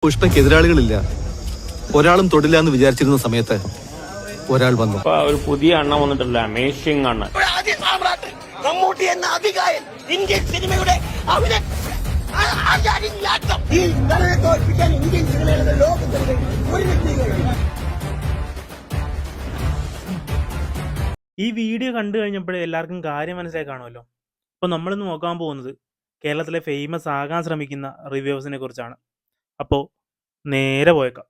പുഷ്പയ്ക്ക് എതിരാളികളില്ല. ഒരാളും തൊടില്ല എന്ന് വിചാരിച്ചിരുന്ന സമയത്ത് ഒരാൾ വന്നു. ഒരു പുതിയ അണ്ണ വന്നിട്ടില്ല, അമേസിംഗ് അണ്ണ. മമ്മൂട്ടി എന്ന അധികായൻ ഇന്ത്യൻ സിനിമയുടെ ഇന്ത്യൻ സിനിമയുടെ ലോകത്തിന്റെ ഒരു വ്യക്തികൾ. ഈ വീഡിയോ കണ്ടു കഴിഞ്ഞപ്പോഴേ എല്ലാവർക്കും കാര്യം മനസ്സിലായി കാണുമല്ലോ. അപ്പോൾ നമ്മളിന്ന് നോക്കാൻ പോകുന്നത് കേരളത്തിലെ ഫേമസ് ആകാൻ ശ്രമിക്കുന്ന റിവ്യൂസിനെ കുറിച്ചാണ്. അപ്പോൾ നേരെ പോയേക്കാം.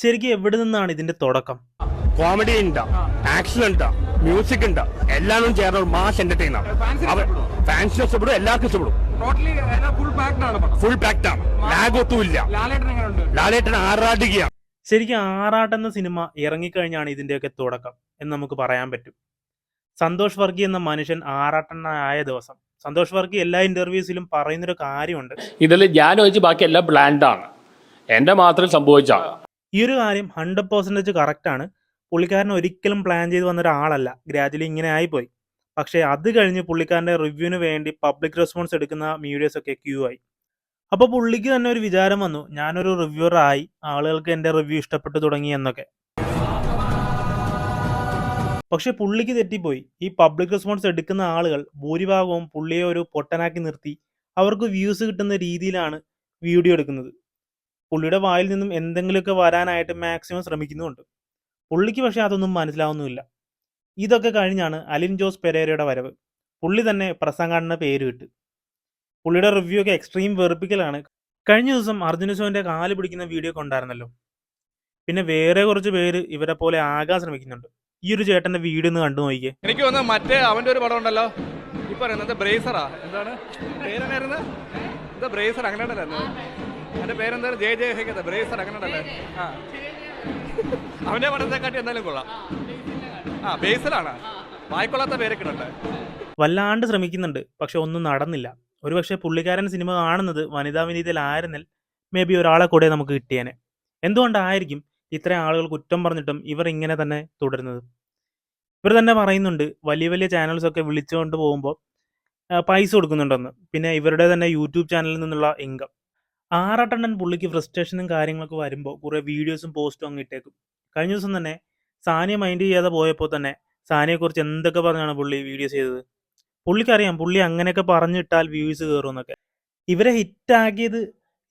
ശരിക്കും എവിടെ നിന്നാണ് ഇതിന്റെ തുടക്കം? കോമഡി ഉണ്ടാ, ആക്ഷൻ ഉണ്ടാ, മ്യൂസിക് ഉണ്ടാ, എല്ലാം ചേർന്ന ഒരു മാസ് എന്റർടൈനർ. ഫാൻസിന് ഇഷ്ടപ്പെടും, എല്ലാവർക്കും ഇഷ്ടപ്പെടും. ഫുൾ പാക്ഡ് ആണ്, ലാഗ് ഒത്തുമില്ല. ലാലേട്ടൻ ആറാടുകയാണ്. ശരിക്കും ആറാട്ട് എന്ന സിനിമ ഇറങ്ങിക്കഴിഞ്ഞാണ് ഇതിന്റെയൊക്കെ തുടക്കം എന്ന് നമുക്ക് പറയാൻ പറ്റും. സന്തോഷ് വർഗി എന്ന മനുഷ്യൻ ആറാട്ടനായ ദിവസം സന്തോഷ് വർഗി എല്ലാ ഇന്റർവ്യൂസിലും പറയുന്നൊരു കാര്യമുണ്ട്, ഇതിൽ ഞാൻ വെച്ച് ബാക്കി എല്ലാം ബ്ലാൻഡ് ആണ്, എന്റെ മാത്രം സംഭവിച്ചാണ്. ഈ ഒരു കാര്യം 100% കറക്റ്റ് ആണ്. പുള്ളിക്കാരൻ ഒരിക്കലും പ്ലാൻ ചെയ്ത് വന്ന ഒരാളല്ല, ഗ്രാജുവലി ഇങ്ങനെ ആയിപ്പോയി. പക്ഷേ അത് കഴിഞ്ഞ് പുള്ളിക്കാരൻ്റെ റിവ്യൂവിന് വേണ്ടി പബ്ലിക് റെസ്പോൺസ് എടുക്കുന്ന മീഡിയസ് ഒക്കെ ക്യൂ ആയി. അപ്പോൾ പുള്ളിക്ക് തന്നെ ഒരു വിചാരം വന്നു, ഞാനൊരു റിവ്യൂവർ ആയി, ആളുകൾക്ക് എൻ്റെ റിവ്യൂ ഇഷ്ടപ്പെട്ടു തുടങ്ങി എന്നൊക്കെ. പക്ഷെ പുള്ളിക്ക് തെറ്റിപ്പോയി. ഈ പബ്ലിക് റെസ്പോൺസ് എടുക്കുന്ന ആളുകൾ ഭൂരിഭാഗവും പുള്ളിയെ ഒരു പൊട്ടനാക്കി നിർത്തി അവർക്ക് വ്യൂസ് കിട്ടുന്ന രീതിയിലാണ് വീഡിയോ എടുക്കുന്നത്. പുള്ളിയുടെ വായിൽ നിന്നും എന്തെങ്കിലുമൊക്കെ വരാനായിട്ട് മാക്സിമം ശ്രമിക്കുന്നുമുണ്ട്. പുള്ളിക്ക് പക്ഷേ അതൊന്നും മനസ്സിലാവുന്നുമില്ല. ഇതൊക്കെ കഴിഞ്ഞാണ് അലിൻ ജോസ് പെരേരയുടെ വരവ്. പുള്ളി തന്നെ പ്രസംഗാടിന് പേര് കിട്ടി. പുള്ളിയുടെ റിവ്യൂ ഒക്കെ എക്സ്ട്രീം വെറുപ്പിക്കലാണ്. കഴിഞ്ഞ ദിവസം അർജുന ഷോന്റെ കാല് പിടിക്കുന്ന വീഡിയോ ഒക്കെ ഉണ്ടായിരുന്നല്ലോ. പിന്നെ വേറെ കുറച്ച് പേര് ഇവരെ പോലെ ആകാൻ ശ്രമിക്കുന്നുണ്ട്. ഈ ഒരു ചേട്ടന്റെ വീഡിയോ ഒന്ന് കണ്ടു നോക്കിയേ. എനിക്ക് തോന്നുന്നു മറ്റേ അവന്റെ ഒരു പടം ഉണ്ടല്ലോ, ഇപ്പൊ പറയുന്നത് ബ്രേസറാ, എന്താണ് പേരെന്നായിരുന്നു? എന്താ ബ്രേസർ, അങ്ങനെ ഉണ്ടല്ലോ എന്റെ പേരെന്തായാലും ജയ ജയ ഹേക്കത്തെ ബ്രേസർ, അങ്ങനെ ഉണ്ടല്ലേ? ആ, അവന്റെ പടത്തെ കാട്ടി എന്തായാലും കൊള്ളാം. ആ, ബേസിലാണ് വായിക്കൊള്ളാത്ത പേരൊക്കെ ഉണ്ട്. വല്ലാണ്ട് ശ്രമിക്കുന്നുണ്ട്, പക്ഷെ ഒന്നും നടന്നില്ല. ഒരുപക്ഷെ പുള്ളിക്കാരൻ സിനിമ കാണുന്നത് വനിതാ വിനീതയിലായിരുന്നിൽ മേ ബി ഒരാളെ കൂടെ നമുക്ക് കിട്ടിയേനെ. എന്തുകൊണ്ടായിരിക്കും ഇത്രയും ആളുകൾ കുറ്റം പറഞ്ഞിട്ടും ഇവർ ഇങ്ങനെ തന്നെ തുടരുന്നത്? ഇവർ തന്നെ പറയുന്നുണ്ട് വലിയ വലിയ ചാനൽസൊക്കെ വിളിച്ചുകൊണ്ട് പോകുമ്പോൾ പൈസ കൊടുക്കുന്നുണ്ടെന്ന്. പിന്നെ ഇവരുടെ തന്നെ യൂട്യൂബ് ചാനലിൽ നിന്നുള്ള ഇൻകം. ആറാട്ടണ്ണൻ പുള്ളിക്ക് ഫ്രസ്ട്രേഷനും കാര്യങ്ങളൊക്കെ വരുമ്പോൾ കുറേ വീഡിയോസും പോസ്റ്റും അങ്ങ് ഇട്ടേക്കും. കഴിഞ്ഞ ദിവസം തന്നെ സാനിയ മൈൻഡ് ചെയ്യാതെ പോയപ്പോൾ തന്നെ സാനിയെക്കുറിച്ച് എന്തൊക്കെ പറഞ്ഞാണ് പുള്ളി വീഡിയോസ് ചെയ്തത്. പുള്ളിക്കറിയാം പുള്ളി അങ്ങനെയൊക്കെ പറഞ്ഞിട്ടാൽ വ്യൂസ് കയറുമെന്നൊക്കെ. ഇവരെ ഹിറ്റാക്കിയത്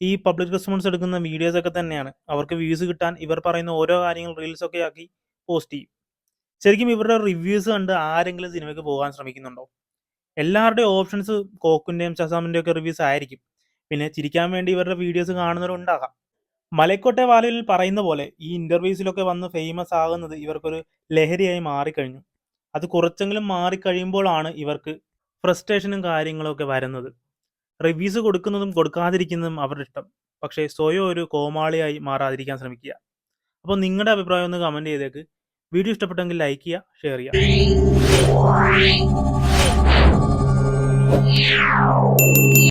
ഈ പബ്ലിക് റെസ്പോൺസ് എടുക്കുന്ന വീഡിയോസൊക്കെ തന്നെയാണ്. അവർക്ക് വ്യൂസ് കിട്ടാൻ ഇവർ പറയുന്ന ഓരോ കാര്യങ്ങൾ റീൽസൊക്കെ ആക്കി പോസ്റ്റ് ചെയ്യും. ശരിക്കും ഇവരുടെ റിവ്യൂസ് കണ്ട് ആരെങ്കിലും സിനിമയ്ക്ക് പോകാൻ ശ്രമിക്കുന്നുണ്ടോ? എല്ലാവരുടെയും ഓപ്ഷൻസ് കോക്കിൻ്റെയും ഷസാമിൻ്റെയും ഒക്കെ റിവ്യൂസ് ആയിരിക്കും. പിന്നെ ചിരിക്കാൻ വേണ്ടി ഇവരുടെ വീഡിയോസ് കാണുന്നവരുണ്ടാകാം. മലക്കോട്ടെ വാലിൽ പറയുന്ന പോലെ ഈ ഇൻ്റർവ്യൂസിലൊക്കെ വന്ന് ഫേമസ് ആകുന്നത് ഇവർക്കൊരു ലഹരിയായി മാറിക്കഴിഞ്ഞു. അത് കുറച്ചെങ്കിലും മാറിക്കഴിയുമ്പോഴാണ് ഇവർക്ക് ഫ്രസ്ട്രേഷനും കാര്യങ്ങളൊക്കെ വരുന്നത്. റിവ്യൂസ് കൊടുക്കുന്നതും കൊടുക്കാതിരിക്കുന്നതും അവരുടെ ഇഷ്ടം. പക്ഷേ സ്വയം ഒരു കോമാളിയായി മാറാതിരിക്കാൻ ശ്രമിക്കുക. അപ്പോൾ നിങ്ങളുടെ അഭിപ്രായം ഒന്ന് കമൻറ്റ് ചെയ്തേക്ക്. വീഡിയോ ഇഷ്ടപ്പെട്ടെങ്കിൽ ലൈക്ക് ചെയ്യുക, ഷെയർ ചെയ്യുക.